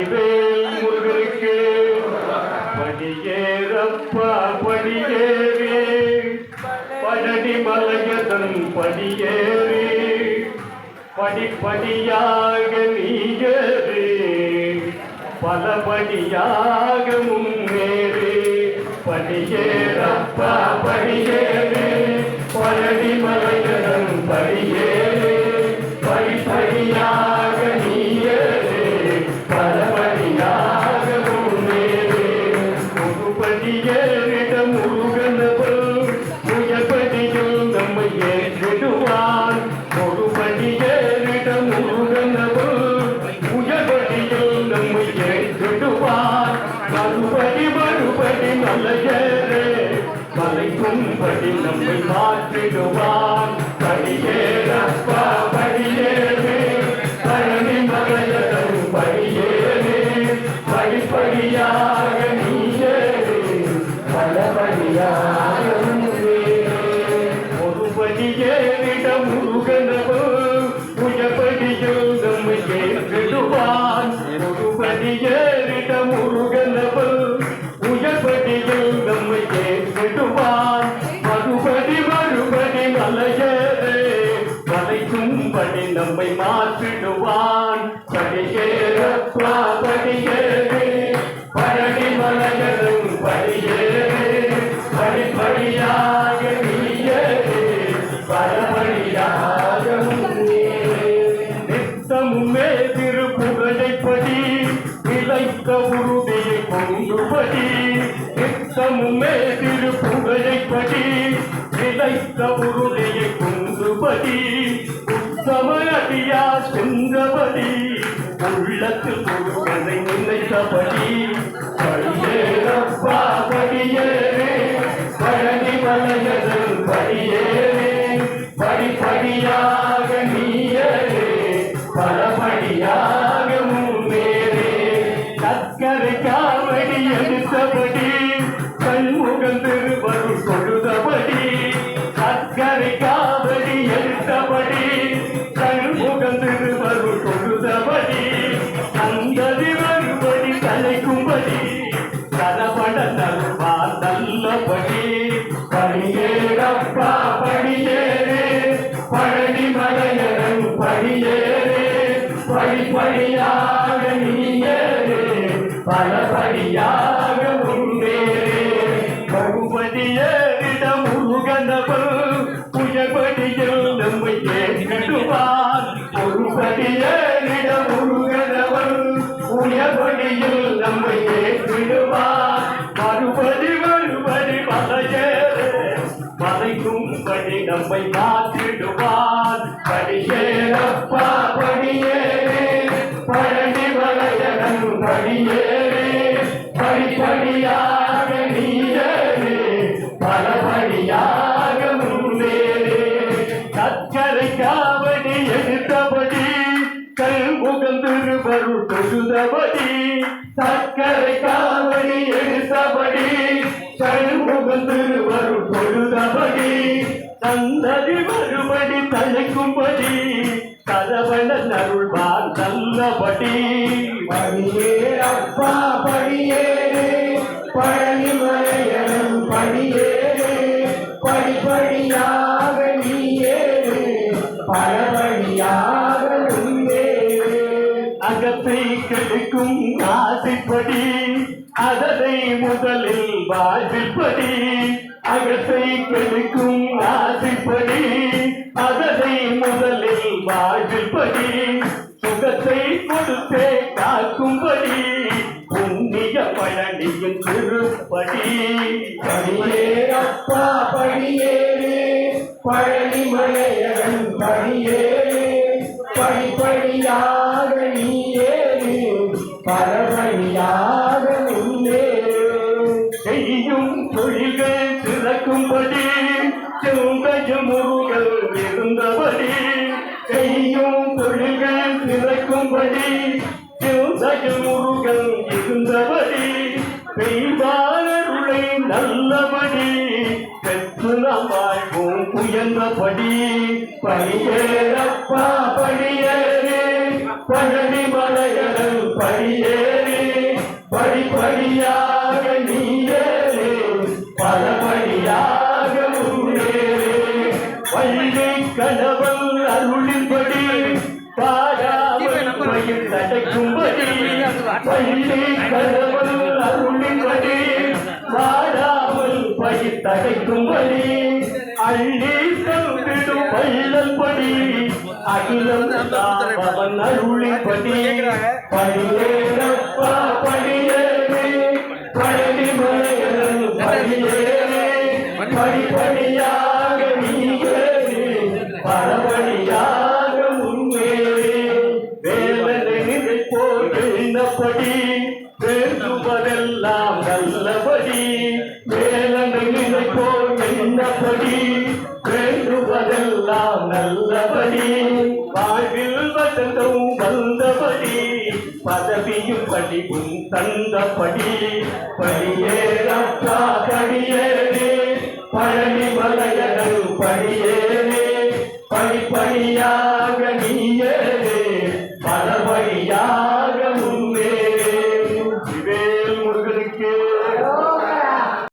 முருகனுக்கு படியேறப்பா படியேறி பழனி மலையதன் படியேறி படிப்படியாக நீயேறி பலபடியாக முன்னேறி படியேறப்பா படியேறி பழனி மலையதன் படியேறி படிப்படியாக நீயேறி பலபடியாக முன்னேறி முருபடியேறிட முருகனவள் முயற்படியில் நம்மை ஏற்றிடுவான் முருபடியேறிட முருகனவள் முயற்படியில் நம்மை ஏற்றிடுவான் மறுபடி மறுபடி மலையேறே மலைக்கும்படி நம்மை மாற்றிடுவான் படியேறப்பா படியேறே பழனி மலையதன் படியேறே படிப்படியாக நீயேறே பலபடியாக ஒருபடியேறிட முருகனவள் உயர்படியில் நம்மை ஏற்றிடுவான் ஒருபடியேறிட முருகனவள் உயர்படியில் நம்மை ஏற்றிடுவான் மறுபடி மறுபடி மலையேறே மலைக்கும்படி நம்மை மாற்றிடுவான் படியேறப்பா படியேறே பழனி மலையதன் படியேறே படிப்படியாக நீயேறே பலபடியாக முன்னேறே நித்தமுமே திருப்புகழைப்படி நிலைத்த உறுதியை கொண்டுபடி நித்தமுமே திருப்புகழைப்படி நிலைத்த உறுதியை கொண்டுபடி உத்தமடியா சென்றபடி உள்ளத்தில் முருகனை நினைத்தபடி படியேறப்பா படியேறே பழனி மலையதன் படியேறே படிப்படியாக நீயேறே பலபடியாக முன்னேறே சக்கரை காவடி எடுத்தபடி கண்முகன் திருவருள் தொழுதபடி சக்கரை காவடி எடுத்தபடி கண்முகன் திருவருள் தொழுதபடி அந்ததி மறுபடி தலைக்கும்படி கதபட தருவார் நல்லபடி படியேறப்பா படியேறே பழனி மலையதன் படியேறே படிப்படியாக நீயேறே பலபடியாக முன்னேறே பகுபதியேறிட முருகனவள் உயர்படியில் நம்மை ஏற்றிடுவான் ஒருபடியேறிட முருகனவள் உயர்படியில் நம்மை ஏற்றிடுவான் மறுபடி மறுபடி மலையேறே மலைக்கும்படி நம்மை மாற்றிடுவான் படியேறப்பா படியேறே பழனி மலையதன் படியேறே படிப்படியாக நீயேறே பலபடியாக முன்னேறே சக்கரை காவடி எடுத்தபடி கண்முகன் திருவருள் தொழுதபடி சக்கரை காவடி எடுத்தபடி கண்முகன் திருவருள் தொழுதபடி தந்ததி மறுபடி தலைக்கும்படி கதவன அருள்வார் நல்லபடி படியேறப்பா படியேறே பழனி மலையதன் படியேறே படிப்படியாக நீயேறே பலபடியாக முன்னேறே அகத்தை கெடுக்கும் ஆசைப்படி அதனை முதலில் வாழ்விப்படி அகத்தை கெடுக்கும் ஆசைப்படி அதனை முதலில் வாழ்விப்படி சுகத்தை கொடுத்தே காக்கும்படி புண்ணிய பழனியின் திருப்படி படியேறப்பா படியேறே பழனி மலையதன் படியேறே படிப்படியாக நீயேறே பலபடியாக முன்னேறே செய்யும் தொழில்கள் சிறக்கும்படி செங்கையும் முருகல் இருந்தபடி செய்யும் தொழில்கள் சிறக்கும்படி செங்கையும் முருகல் இருந்தபடி பெய்வாளருளை நல்லபடி பெற்று நாம் வாழ்வோம் உயர்ந்தபடி படியேறப்பா படியேறே பழனி மலையதன் படியே படிப்படியாக நீயேறு பலபடியாக முன்னேறு வள்ளி கணவன் அருளின்படி பாடாமல் பயிர் தடைக்கும்படி வள்ளி கணவன் அருளின்படி பாடாமல் பயிர் தடைக்கும்படி அள்ளி தந்திடும் வள்ளல் படி அகிலம் அவன் அருளின்படி படியேறப்பா படியேறு பழனி மலையன் படியேறு படிப்படியாக நீயேறு பலபடியாக முன்னேறு வேலனை நினைப்போர் எண்ணப்படி வேண்டுவதெல்லாம் நல்லபடி வேலனை நினைப்போர் எண்ணப்படி வேண்டுவதெல்லாம் நல்லபடி வாழ்வில் வசந்தம் வந்தபடி பதவியும் படிவும் தந்தபடி படியேறப்பா படியேறு பழனி மலையன் படியேறு படிப்படியாக நீயேறு